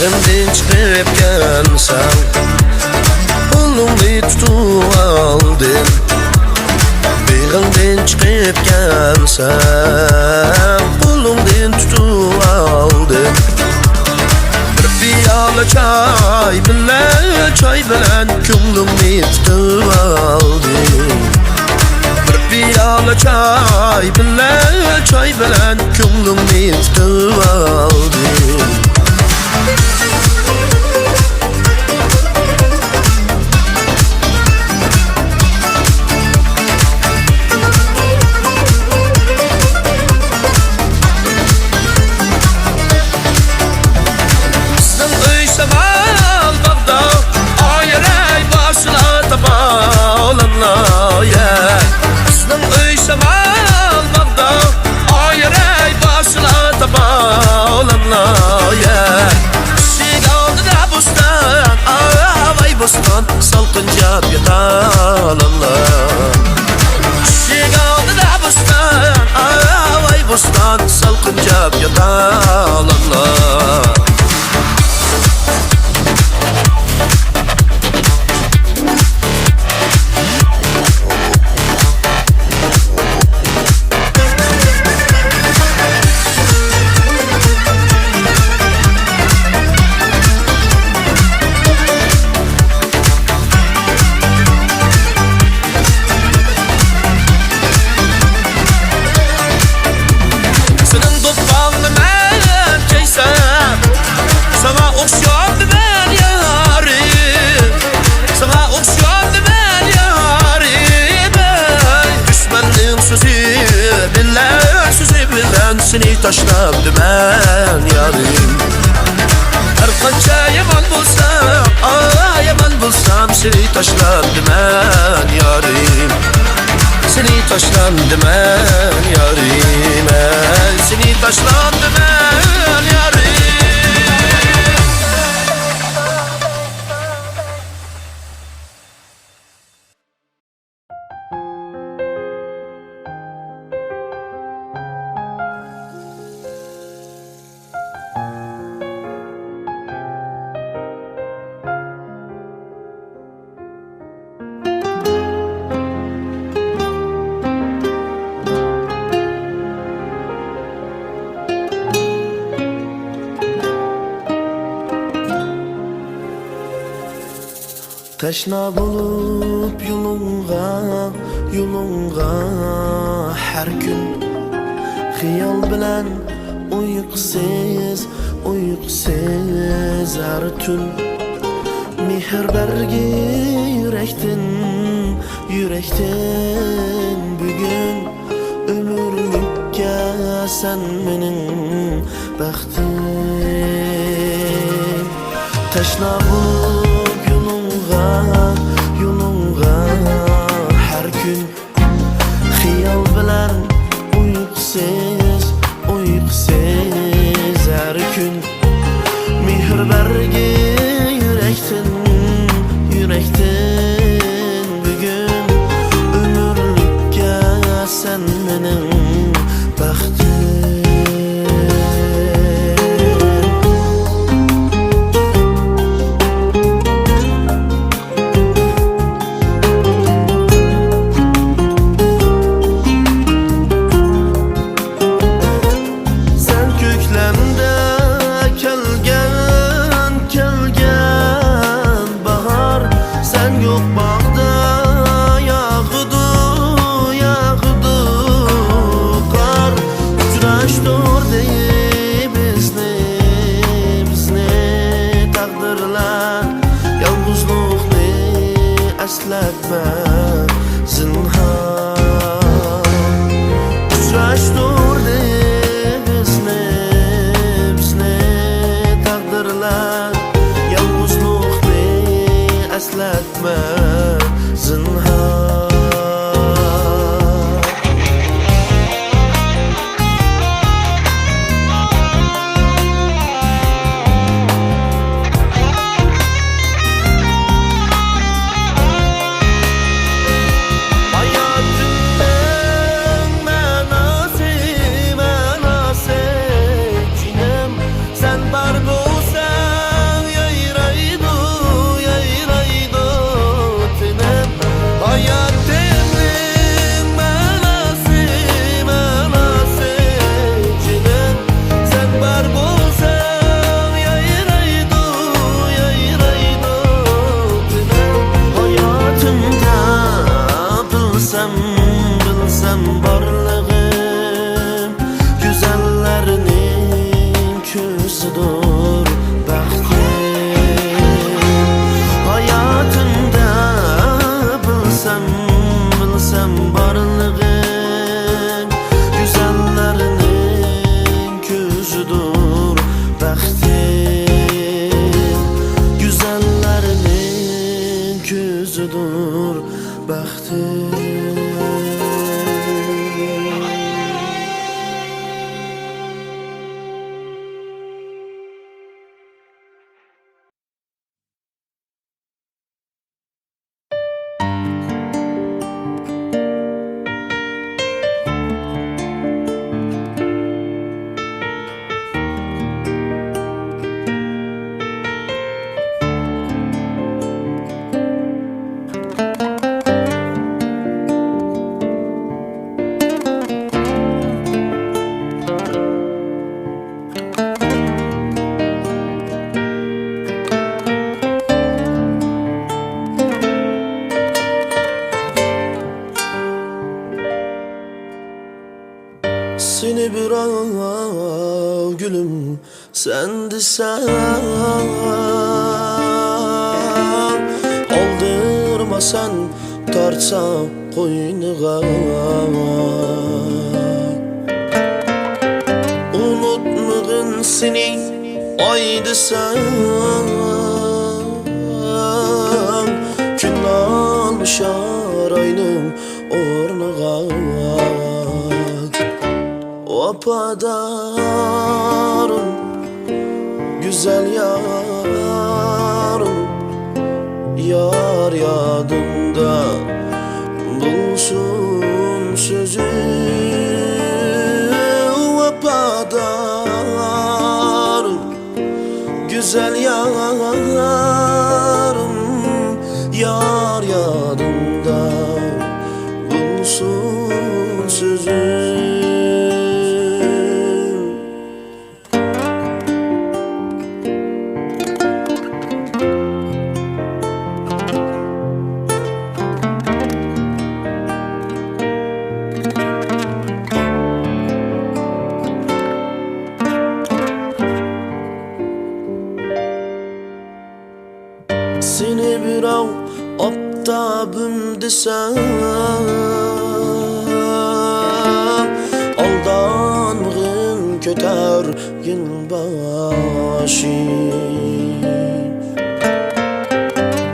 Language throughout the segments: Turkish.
Begimden çıkıp gelsen Ulumni tutup aldın Begimden çıkıp gelsen Ulumdan tutup aldın Bir piyala çay bilen Kümlümni tutup aldın Bir piyala çay bilen Kümlümni tutup aldın Salkınca yatalanlar Şigaldı da bustan Vay bustan salkınca yatalanlar Seni taşlam dümen yarim Her kança yaman bulsam Seni taşlam dümen yarim Seni taşlam dümen yarim Seni taşlam dümen yarim Teşna bulup yolunga her gün Xiyal bilen uykusuz her tün Mehr bergi yürekten bugün Ömürlükке sen menin baxtim Teşna bulup yolunga her gün Xiyal bilen uykusuz her gün Mehr bergi yürekten bugün Ömürlükке sen menin baxtim varlığım, güzellerinin közüdür bəxtim. Hayatımda bilsem varlığım, güzellerinin közüdür bəxtim. Güzellerinin közüdür bəxtim. Seni bir an gülüm sen desen, aldırmasan tartsa koynuğa. Unutmadın seni ay desen, gün almışar aynım ornuğa. Vapadarım, güzel yarım, yar yadımda bulsun sözü. Vapadarım, güzel yarım, yar yadımda bulsun sözü. Seni bir av aptabım desem, aldanmığın köter gün başı.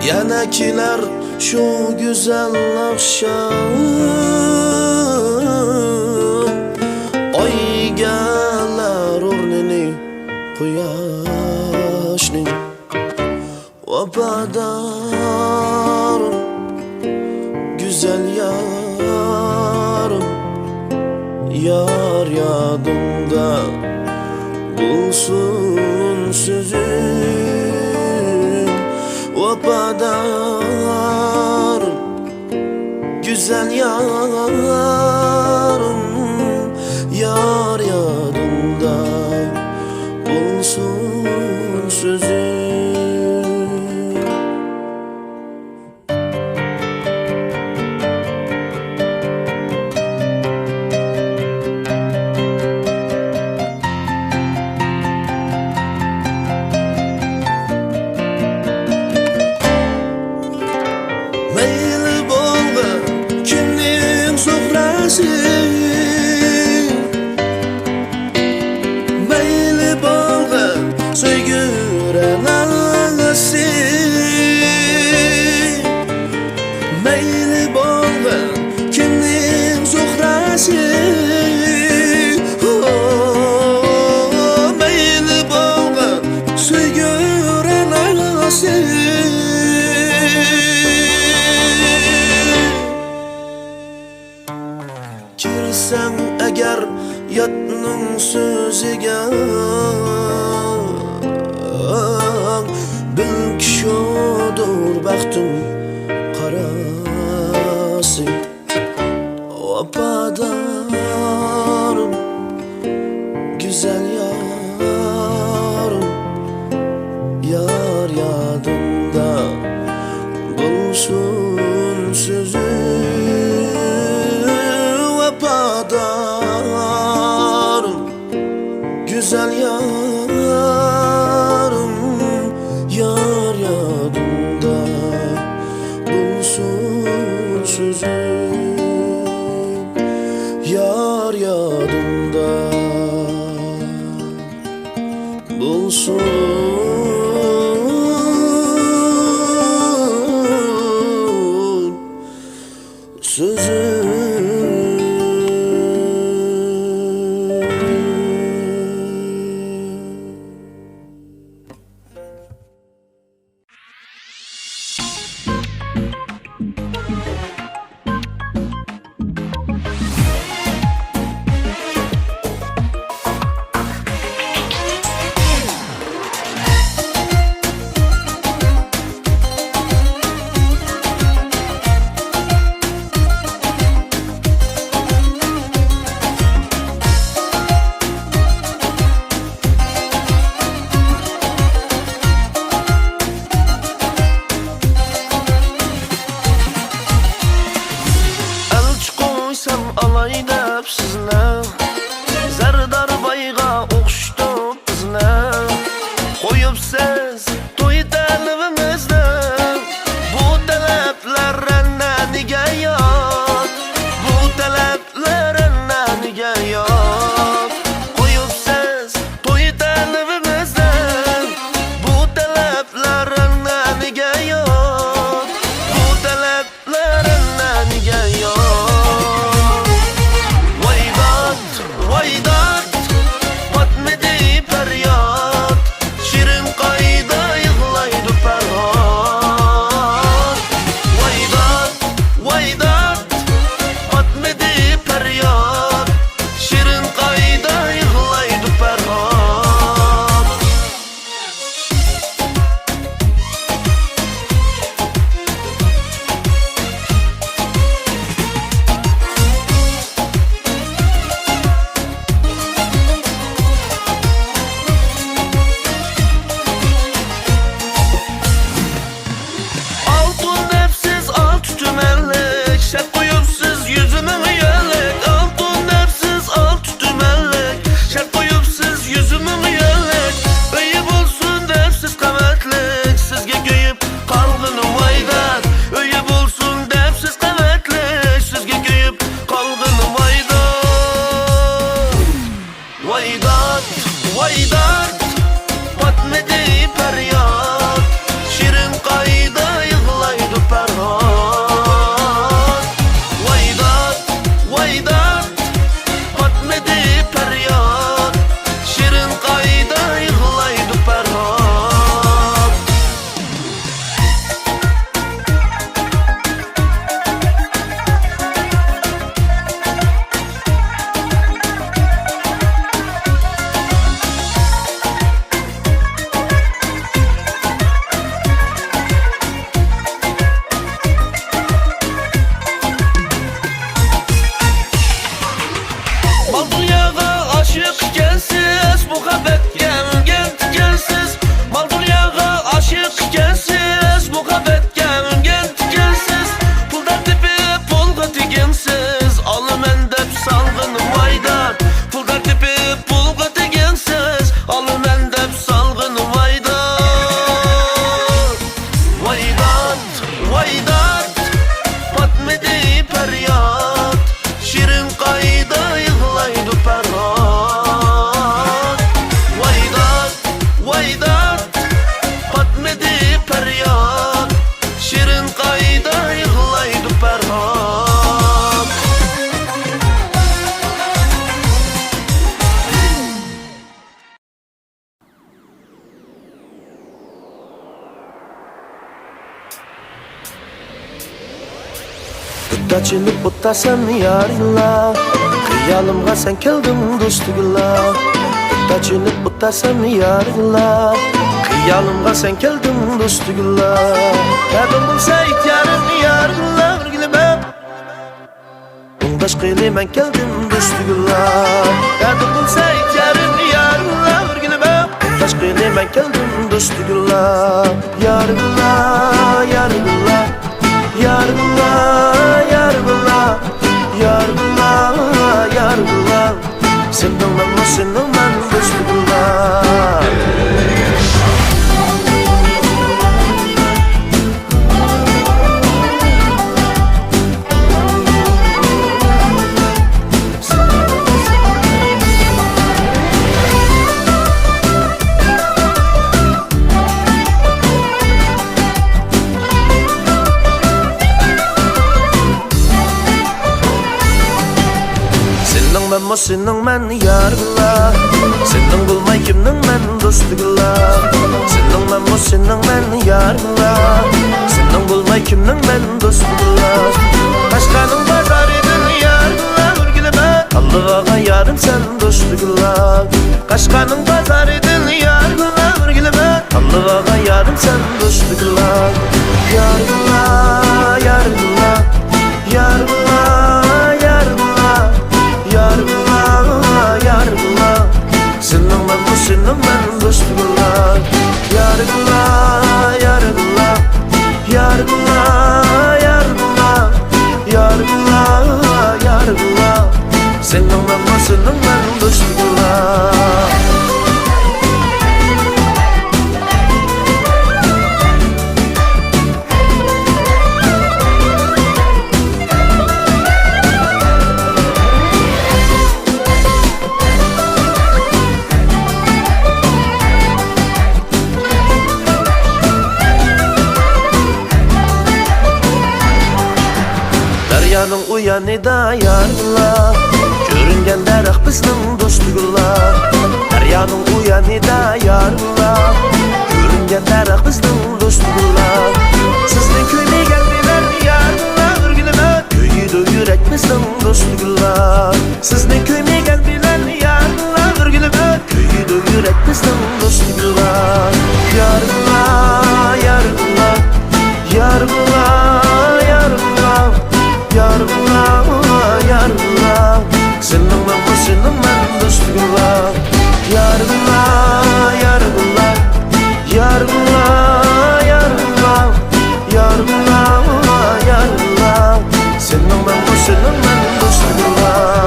Yanakiler şu güzel akşam, ay gelir ornini quyoshning. Vapadarım, güzel yarım, yar yadımda bulsun sözün. Vapadarım, güzel yarım, yar yadımda bulsun sözün. Meyli bolga söygüren ağası, meyli bolga kimning zuhrasi. Meyli bolga söygüren ağası. Kirsem eğer yatның sözüge, bil ki şodur baxtim qarasi. Vapadarım, güzel yarım, yar yadımda bulsun sözü. Vapadarım, vafadarım, güzel yarım. Yar yadımda bulsun sözüm, yar yadımda bulsun sözüm. Alaynab sizne Zardar bayga oquşdu bizne Qoyup siz to'y talabimizni Bu talablar nega yo'q Bu talablar nega yo'q Qoyup siz to'y talabimizni Bu talablar nega yo'q Bu talablar nega yo'q Vaydat, batmedi feryat Şirin kayda yığlaydı ferhat Vaydat, batmedi feryat Şirin kayda yığlaydı ferhat Vaydat, batmedi feryat Şirin kayda yığlaydı ferhat Vaydat, batmedi feryat Şirin kayda yığlaydı ferhat Aşık gelsiz, muhabbet gelsiz Mal dünyaya aşık gelsiz, muhabbet gelsiz Puldan tipi pulga teginsiz Alım endep salgınım vaydat Puldan tipi pulga teginsiz Alım endep salgınım vaydat Vaydat, batmedi feryat Şirin kayda yığlaydı ferhat Vaydat, batmedi feryat Şirin kayda yığlaydı ferhat Açılıp butasan yarınla Kıyalımga sen keldin dostugula Açılıp butasan yarınla Kıyalımga sen keldin dostugula Kadın bulsa ihtiyarın yarınla Gülüme Bundaş kıylı men keldim dostugula Kadın bulsa ihtiyarın yarınla Gülüme Bundaş kıylı men keldim dostugula Yarınla Yargıla, yargıla, yargıla, yargıla, yargıla mu sening men yargıla Sening bulmay kimning men dostugula Sening men mu sening men yargıla Sening bulmay kimning men dostugula Başkanın bazarıdın yargıla Urgilime Allah'a yarım sen dostugula Kaşkanın bazarıdın yargıla Urgilime Allah'a yarım sen dostugula Yargıla, yargıla Yargıla, yargıla Yargıla, yargıla Senin ben bu senin ben dostugula Yargıla, yargıla Yargıla, yargıla Yargıla, yargıla Senin ben bu senin ben dostugula Daryanın uyanida yargıla Görüngen derek bizning dostugula Daryanın uyanida yargıla Görüngen derek bizning dostugula Sizning köyme geldiler yargıla Urgilime Köyüdü yürek bizning dostugula Sizning köyme geldiler yargıla Urgilime Köyüdü yürek bizning dostugula Yargıla, yargıla Yargıla, yargıla Yargıla, yargıla Senin ben bu senin ben dostugula Yargıla, yargıla Yargıla, yargıla Yargıla, yargıla Senin ben bu senin ben dostugula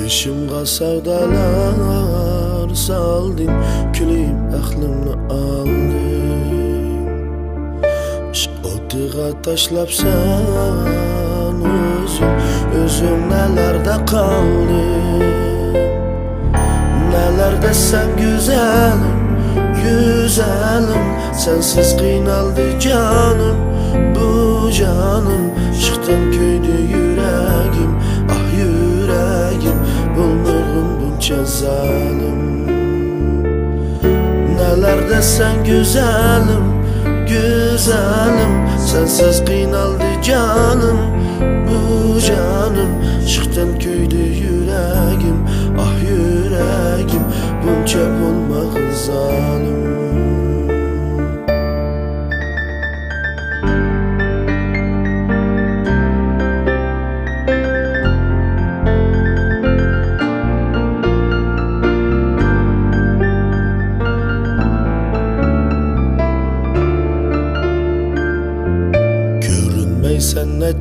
Başımga savdalar saldın Külüp aklımni aldın Ishq o'tiga tashlabsan O'zing nelarda qalding Nelerde sen güzelim Güzelim Sensiz qiynaldi canım Bu canım Ishqdan kuydi yuragim Ah yuragim Bulmag'im buncha zalim Nelerde sen güzelim Güzelim Sensiz qiynaldi canım Bu canım Ishqdan kuydi yuragim Ah yuragim Buncha bulmag'im zalim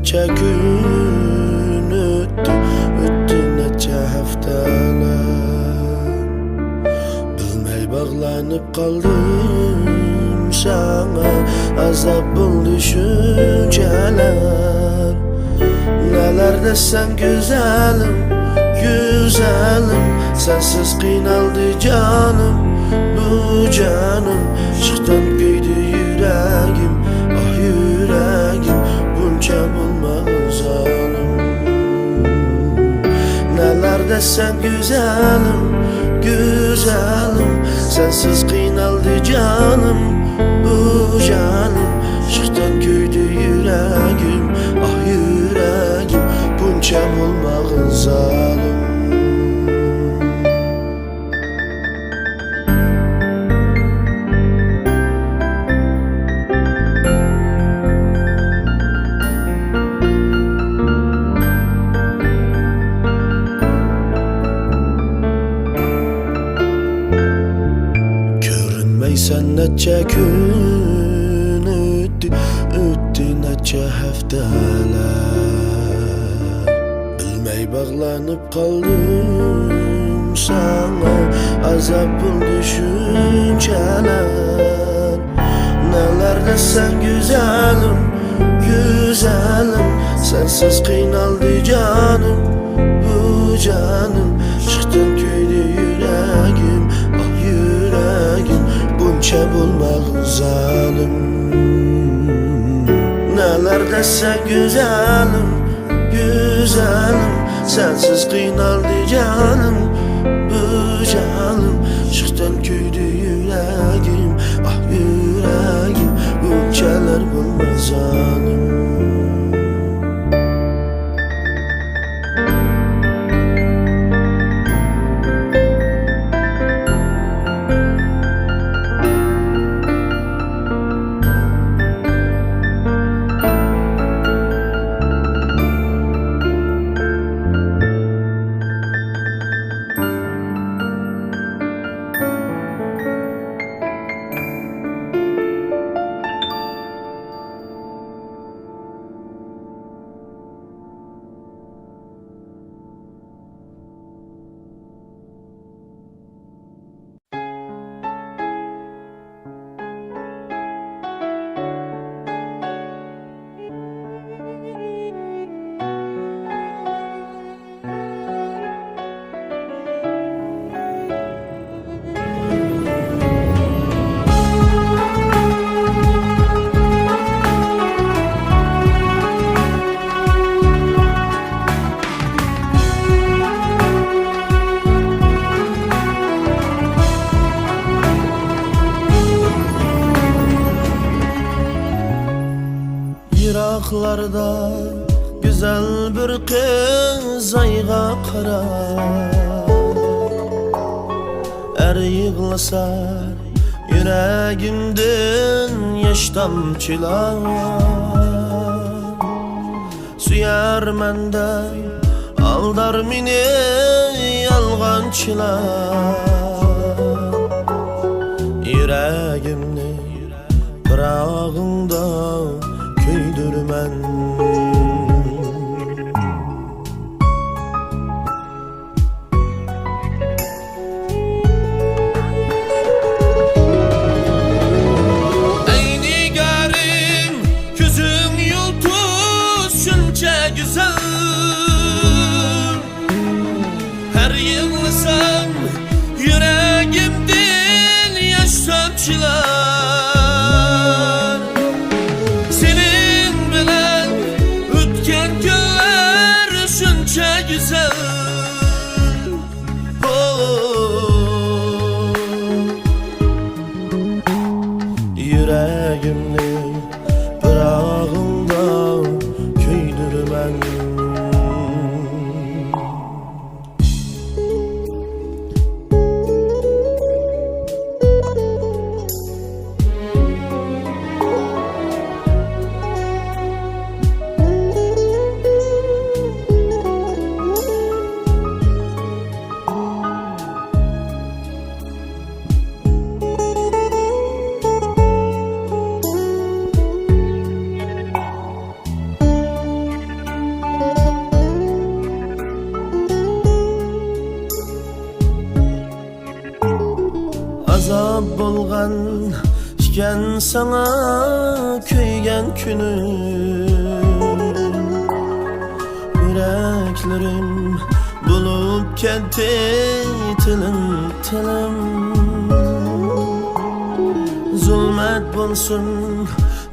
neçe gün öttü neçe haftalar. Bilmey bağlanıp kaldım sana, azap bul düşünceler. Neler desen güzelim, güzelim, sensiz kıynaldı canım, bu canım. Çıktan köydü yüreğim, ah yüreğim, bunca bulmaz zalim. Neler desen güzelim, güzelim, sensiz kıynaldı canım, bu canım. Çıktan köydü yüreğim, ah yüreğim, bunca bulmaz zalim. Sen neçe gün öttü neçe haftalar. Bilmey bağlanıp kaldım sana, azap bul düşünceler. Neler desen güzelim, güzelim, sensiz kıynaldı canım, bu canım. Çıktın köydü yüreğim, ah yüreğim, bunca bulmak zalim. Neler desen güzelim, güzelim, sensiz kıynaldı canım, bu canım. Çıktın köydü yüreğim, ah yüreğim, buncalar bulmaz zalim. Yıraklarda güzel bir kız ayga karar. Er yığlasar yüreğimden yaş damçılar. Suyar menden aldar meni yalğançılar. Yüreğimni bırağında köydürmen. Ey nigarım, gözün yıldız şunca güzel. Her yığılsam yüreğimden yaş damçılar. Senin bilen ötken günler şunca güzel. Yüreğimni bırağında köydürmen. bolgan iken sana köygen günüm yüreklerim bulup ketdi tilim tilim zulmet bolsun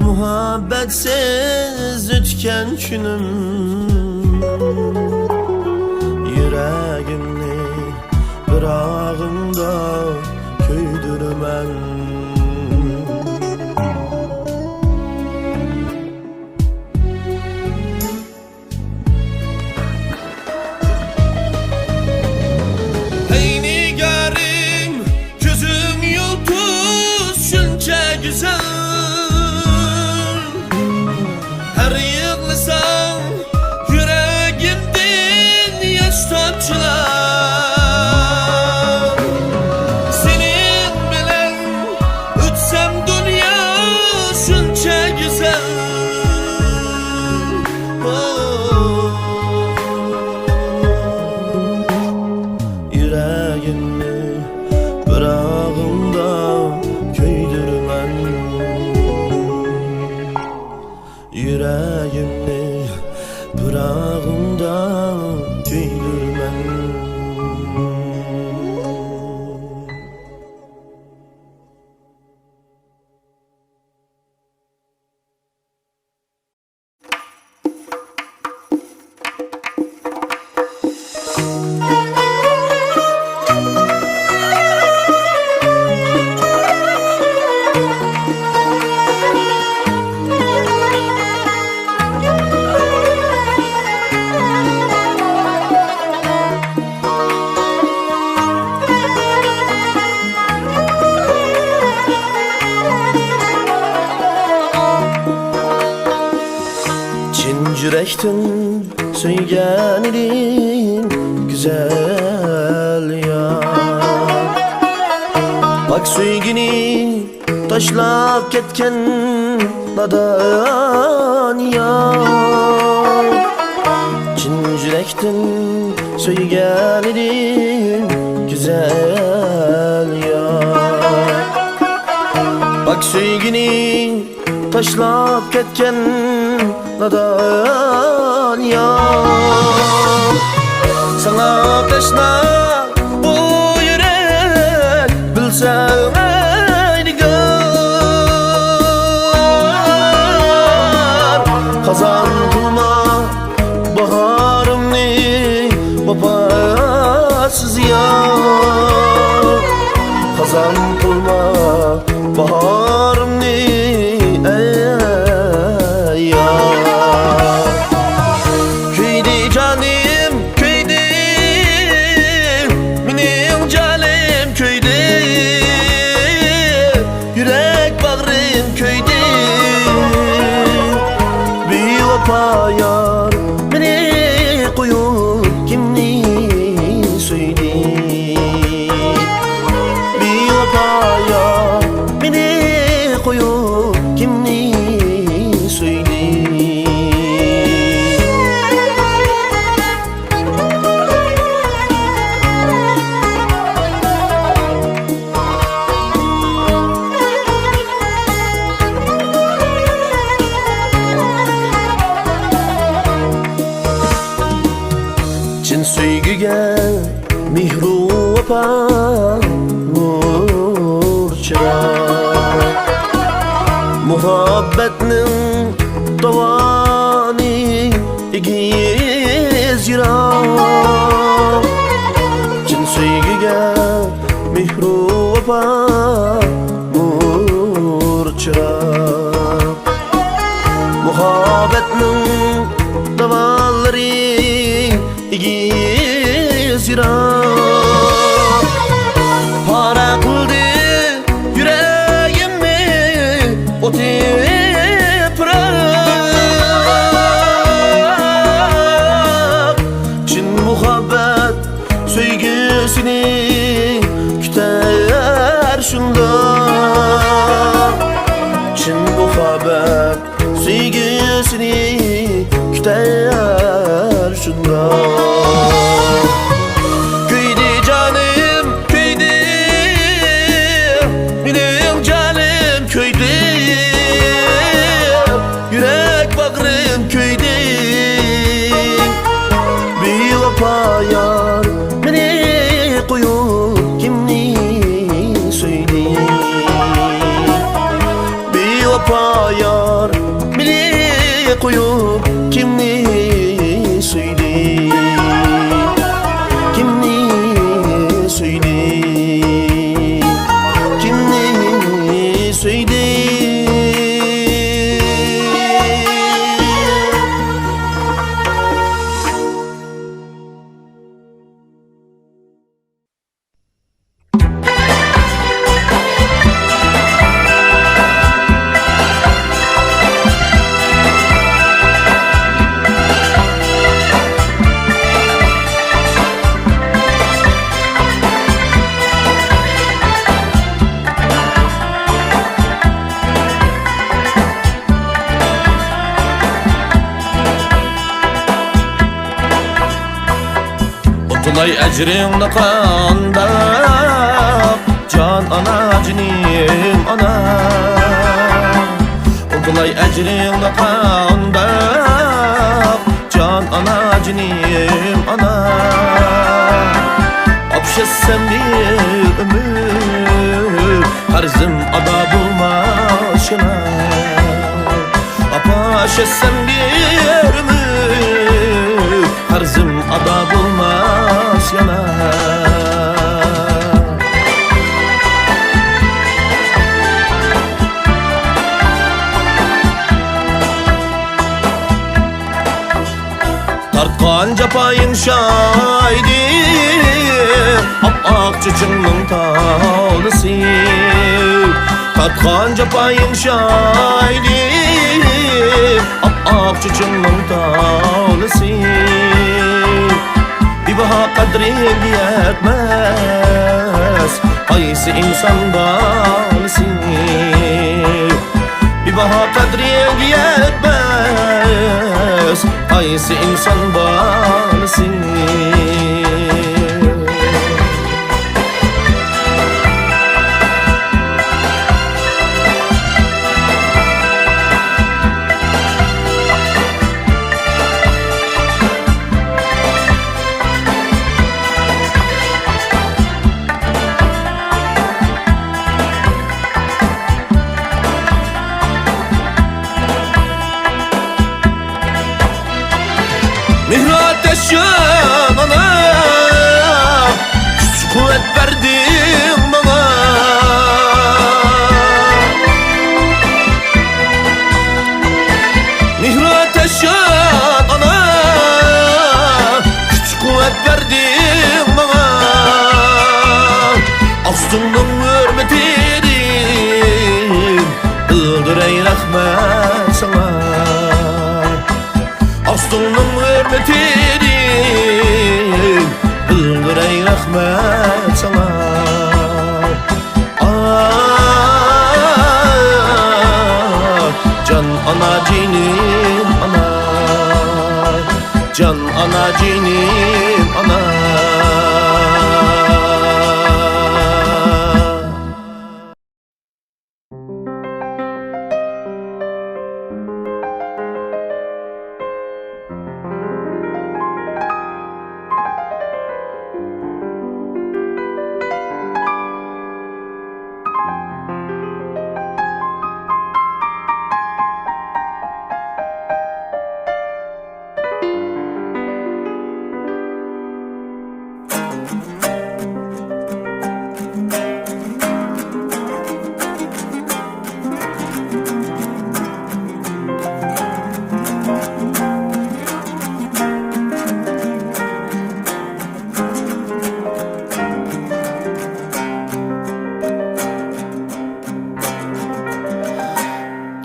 muhabbetsiz ötken günüm yüreğimni bir ağımda köydürmen Ey nigarım gözün yıldız şunca güzel her yığılsam yüreğimden yaş tamçılar senin bilen ötsem dünya şunca güzel yüreğimni bir ağımda köydürmen yüreğimni bir ağımda köydürmen Yürekten söyleyen idin güzel ya Bak söygini taşlap ketken nadan ya Çin yürekten söyleyen idin güzel ya Bak söygini taşlap ketken nadan ya Sana teşna bu yürek bilsem eydigar Kazan kılma baharımni vefasız yar Kazan kılma baharımni Yar beni koyup kimni söyledi Bir vapa yar beni koyup kimni söyledi Söygüge mihru vapa nur çırar Muhabbetnin davani igiz yirar Çin söygüge mihru vapa nur çırar Muhabbetnin davalları İgiz yirar Para kıldı yüreğimi o teprak Çin muhabbet söygüsünü küter şunda Çin muhabbet söygüsünü küter şunda Köyde canım köyde Umtulay ecrinle kanda can ana cinim ana. Umtulay ecrinle kanda can ana cinim ana. Apşessem bir ömür harzım ada bulmaşına. Apaşessem bir ömür harzım ada bulmaz yana. Tartkan capayın şaydi ap-ak çuçunun tağlısı. Tartkan capayın şaydi ap-ak çuçunun tağlısı. Bir baha kadri yetmez kaysi insan bağlısı. Bir baha kadri yetmez kaysi insan bağlısı. Mihrat eşyan ana, güç kuvvet verdin bana. Mihrat eşyan ana, güç kuvvet verdin bana. Astunun hürmetinin ıldır ey rahmet sana. Astunun hürmetinin ıldır ey rahmet sana. Can ana cinim ana, can ana cinim ana.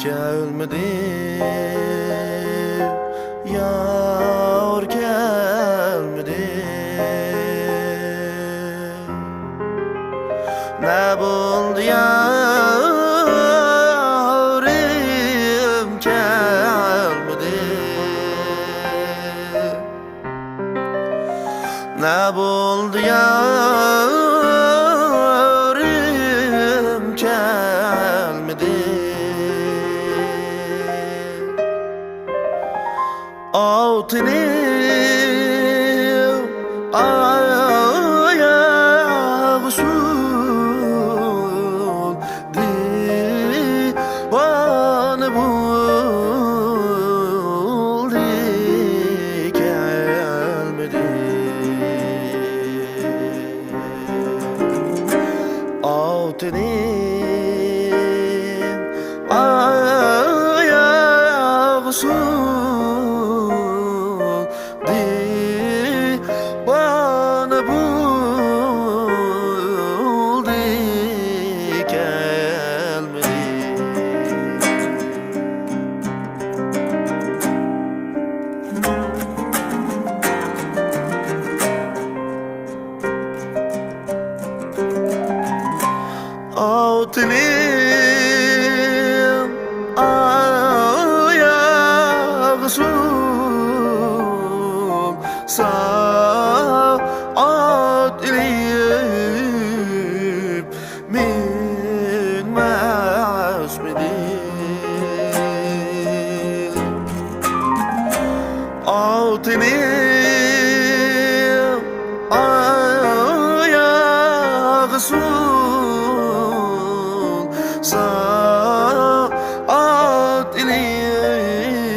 Gelmedi yar gelmedi. Ne buldu yarim gelmedi. Ne buldu yarim gelmedi. Altınim ayağı sul divanı buldu gelmedi. Altınim ayağı sul bana buldu gelmedi. Altınim ayağı sul sağ Altını ayağı sulsa at ilip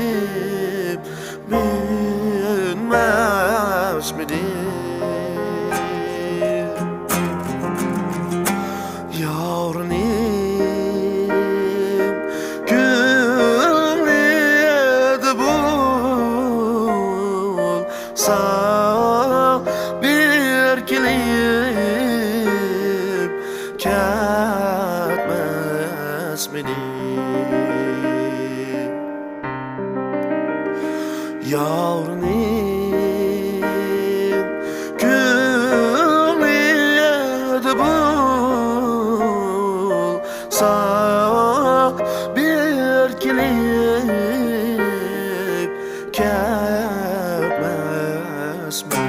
binmez midir? Yavrunim gönlüde bulsa bir kilip ketmez midir? Yavrunim gönlüde bulsa bir kilip ketmez midir?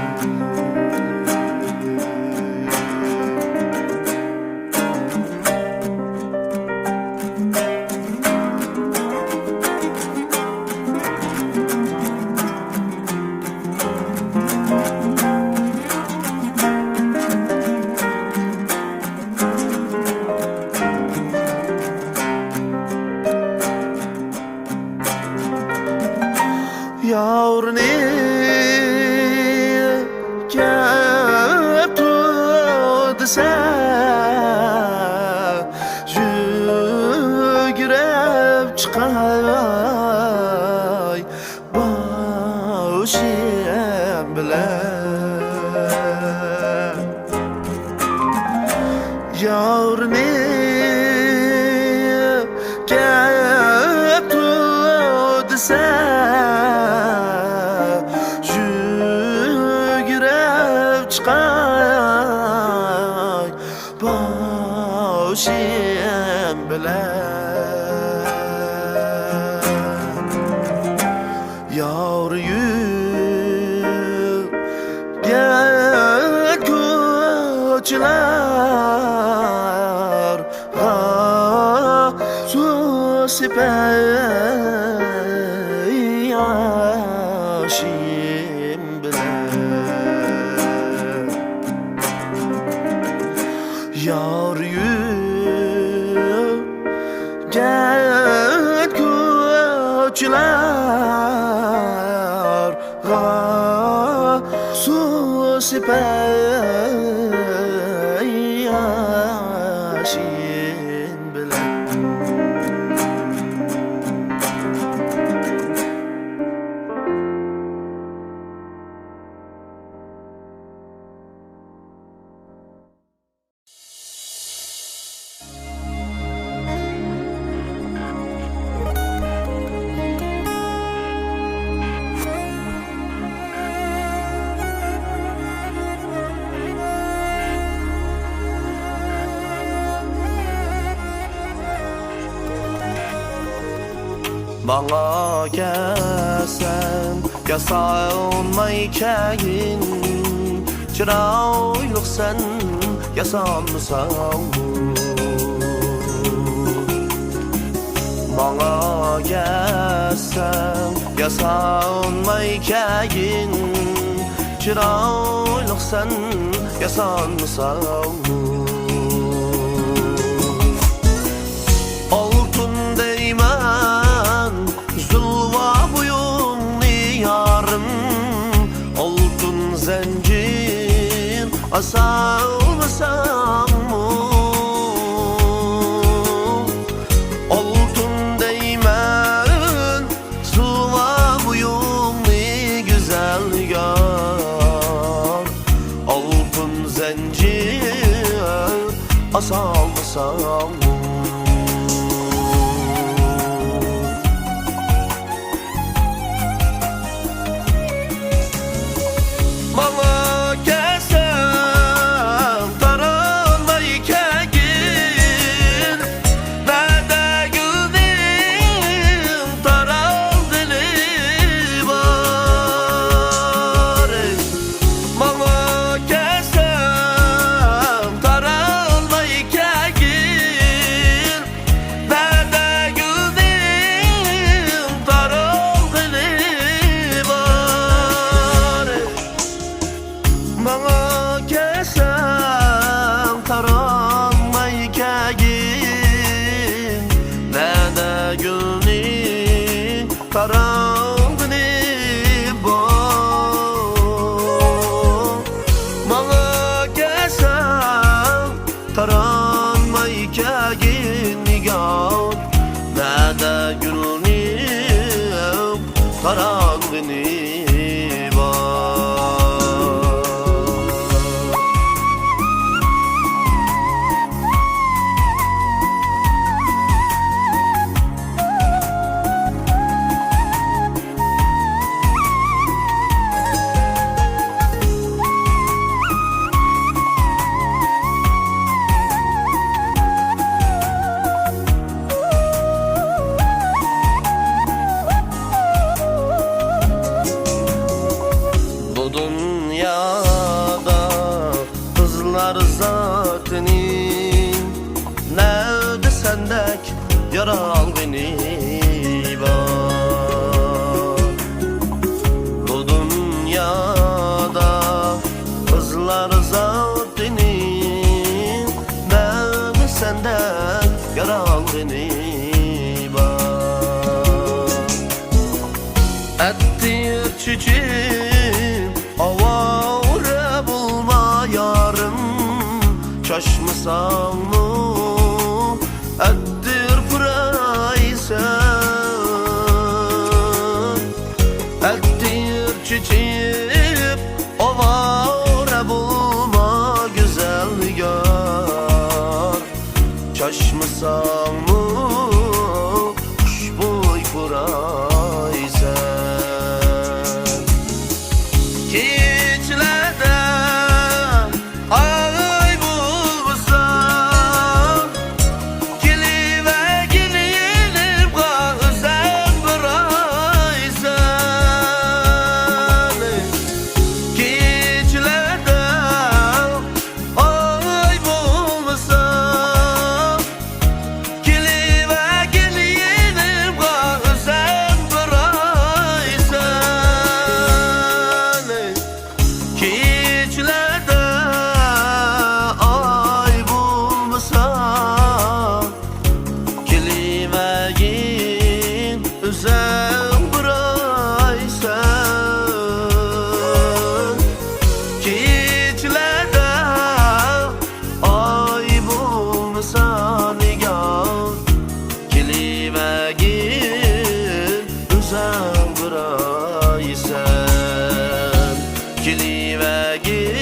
Yavrunim gelip dese yürüyüp çıkay başım bilen. Yavrunim gelip dese çıkay başım bilen. Yavruyu gel koçlar su sipey yaşım bilen. Yavruyu gel koçlar su sipey yaşım bilen. Bana gelsen yasanmayken çırağlık sen yasanmısan? Bana gelsen yasanmayken çırağlık sen yasanmısan? Altın değmen zulva boyunlu yarım, altın zincir asalmasan mı? Altın değmen zulva boyunlu güzel yar, altın zincir asalmasan mı? Bana gelsem taranmayken nerede güldüm taral dili var. Bana gelsem taranmayken kızlar zatini, nerede sendek yaral beni var. Bu dünyada kızlar zatini, nerede sendek yaral beni var. Ettir çiçeğim avare bulma yarım, şaşmasan mı ettir pıraysan. Ettir çiçeğim avare bulma güzel yar, şaşmasan mı kuşboy pıraysan. Keçilerde ay bulmasa, gelive gelelim sen buraysan. Keçilerde ay bulmasa, gelive gelelim sen buraysan. Keçilerde ay bulmasa, kelimegin özen buraysan. Keçilerde ay bulmasa nigar, kelimegin özen buraysan. Kelimegin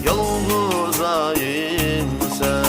yalnız ayım sen.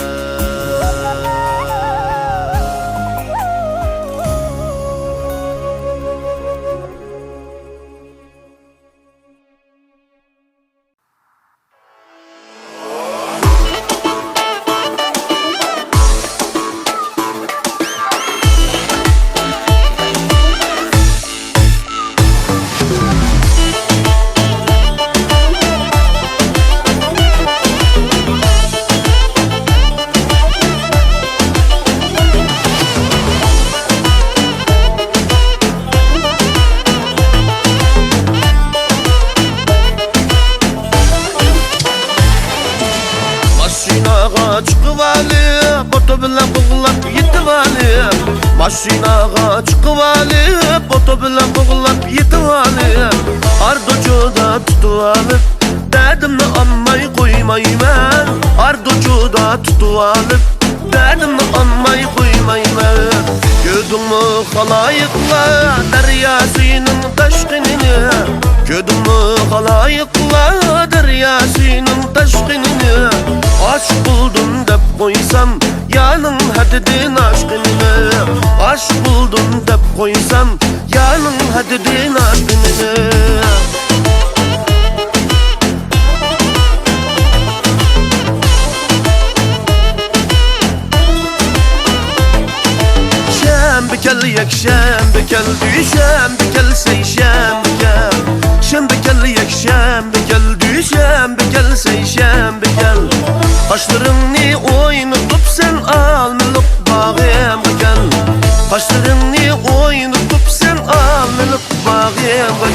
Maşinaga çıkıvali, boto bilen koğulap yetivali. Maşinaga çıkıvali, boto bilen koğulap yetivali. Ardocuda tutuvalıp, derdimni anmay koymayman. Ardocuda tutuvalıp, derdimni anmay koymayman. Gördünmü halayıklar deryasının taşkınını, gördünmü halayıklar deryasının taşkınını. Aşk buldum dep koysam yanın hadidin aşkını. Aşk buldum dep koysam yanın hadidin aşkını. Şembekel yek şembekel, şembekel sey şembekel. Şembekel yek şembekel, şembekel sey şembekel. Kaşlarını oynatıp sen almalık bağım gel. Kaşlarını oynatıp sen almalık bağım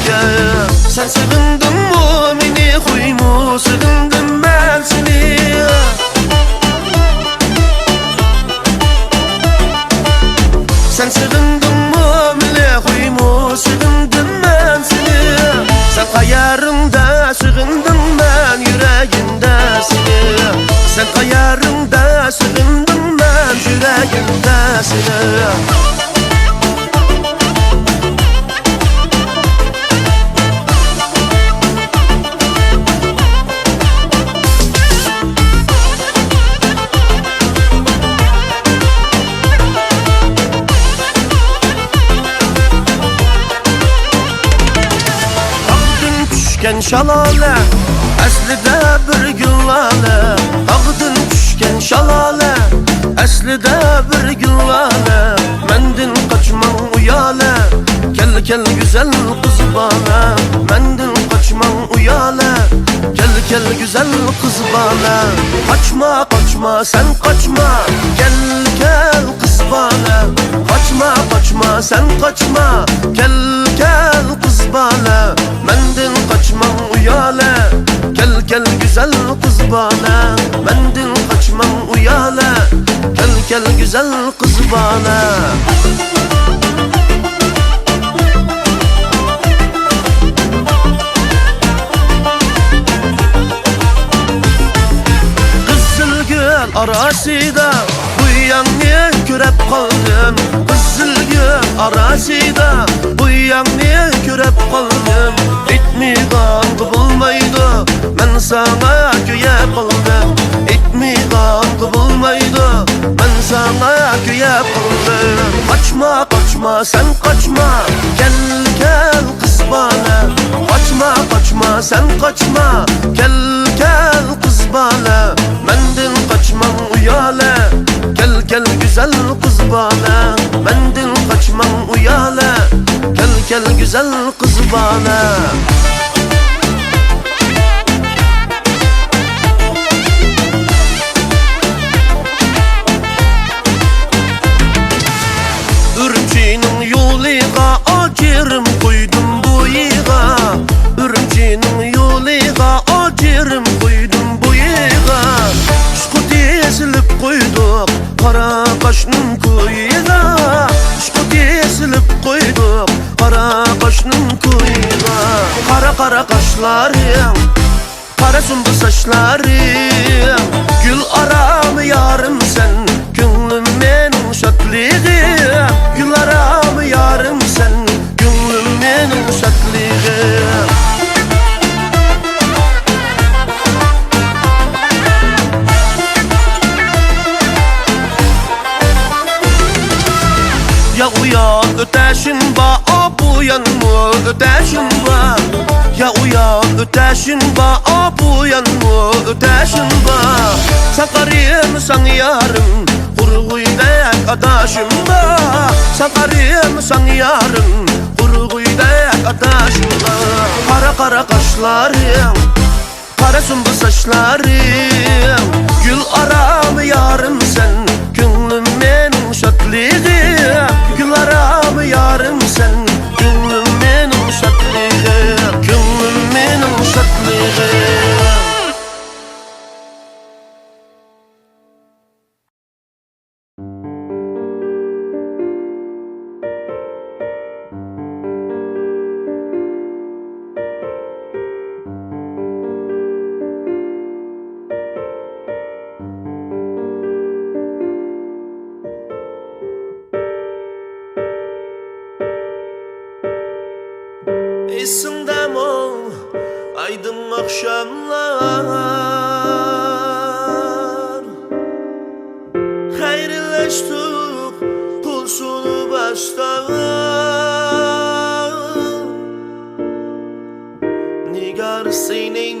gel. Sen sevindin mi beni, huymu sevindim ben seni. Sen sevindin mi beni, huymu sevindim ben seni. Sen hayarımda sevindim ben yüreğimde seni. Sen hayarımda sevindim ben yüreğimde seni. Şalale, aslida bir güllale. Ağdın düşken şalale, aslida bir güllale. Mendin kaçman uyale, kel kel güzel kız bana. Mendin kaçman uyale, kel kel güzel güzel kız bana. Kaçma kaçma sen kaçma, gel gel kız bana. Kaçma kaçma sen kaçma, gel gel kız bana. Mendin kaçmam uyale, gel gel güzel kız bana. Mendin kaçmam uyale, gel gel güzel kız bana. Arasida bu yanı körep kaldım. Kızılgül arasida bu yanı körep kaldım. İtmiğan bulmaydı, ben sana köye kaldım. İtmiğan bulmaydı, ben sana köye kaldım. Kaçma kaçma sen kaçma, gel gel kız bana. Kaçma kaçma sen kaçma, gel gel kız bana. Mendin kaçmam uyale, gel gel güzel kız bana. Mendin kaçmam uyale, gel gel güzel kız bana. Ürümçinin yoliga acırım koydum bu yiga. Ürümçinin yoliga acırım koydum bu yiga. Şkut yesilip koyduk kara kaşının kuyuga. Şkut yesilip koyduk kara kaşının kuyuga. Kara kara kaşlarım, kara sümbül saçlarım. Gül aramı yarım sen, gönlümün şadlığı. Gül aramı yarım sen, gönlümün şadlığı. Ya uyan öteşin ba, bu yan mı öteşin ba. Ya uyan öteşin ba, bu yan mı öteşin ba. Sakarım san yarım, kurguydek adaşım ba. Sakarım san yarım, kurguydek adaşım ba. Kara kara kaşlarım, kara sümbül saçlarım. Gül aramı yarım sen, gönlümün şadlığı. Gül aramı yarım sen, gönlümün şadlığı. Gönlümün şadlığı. İsimdem o aydın akşamlar. Hayrilleştik pulsunu baştan. Nigar senin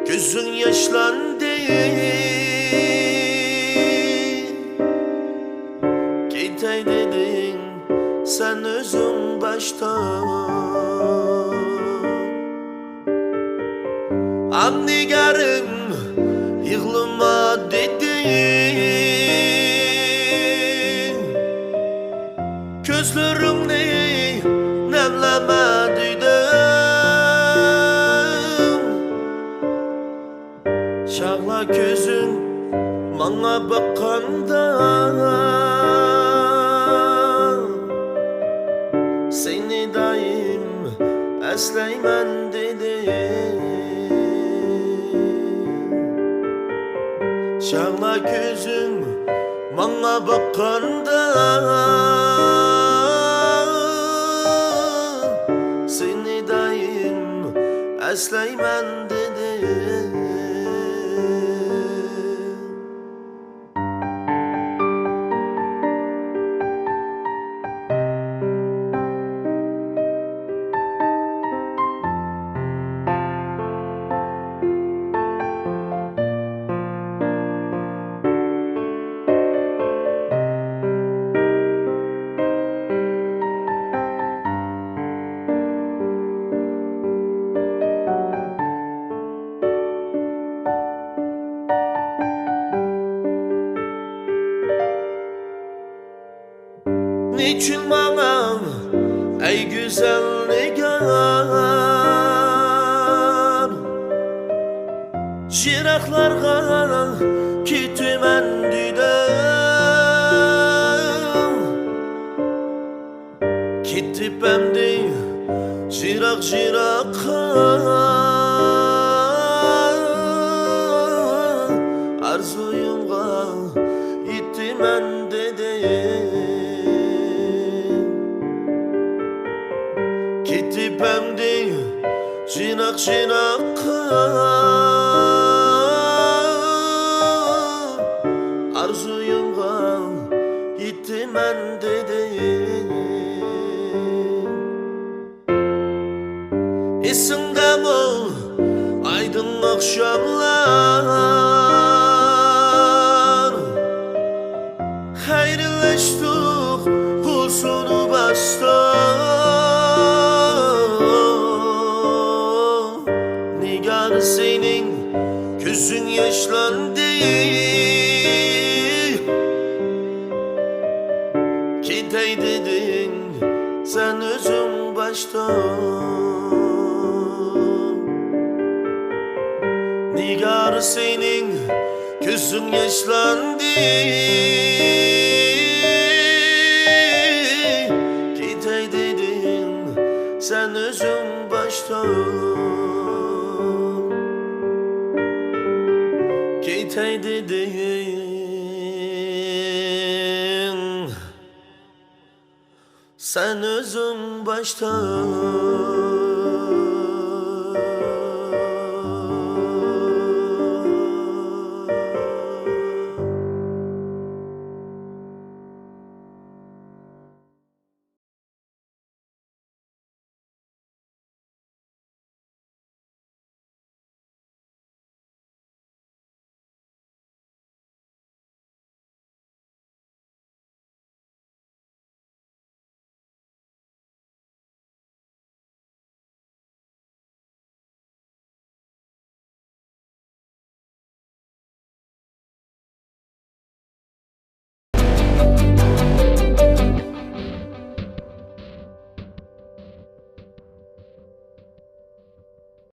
gözün yaşlandı. Gitey dedin sen özün baştan. Am nigarım yığılma dedin. Gözlerimni nemleme dedim. Şağla gözün bana bakanda. Seni daim esleymen dedim. Şağla gözün bana bakanda. Seni daim esleymen dedim. Niçin bana ey güzel nigar Jiraklarga kitimen düdem Kitip emdi jirak Arzuyumga itimen dedim Kitip emdi jirak Arzuyumga itimen dedim Esinde mi aydın akşamlar Hayrleştik kulsunu baştan Nigar senin gözün yaşlandı Gidey dedin sen özün baştan Nigar senin gözün yaşlandı Gidey dedin sen özün baştan Gidey dedin sen özün baştan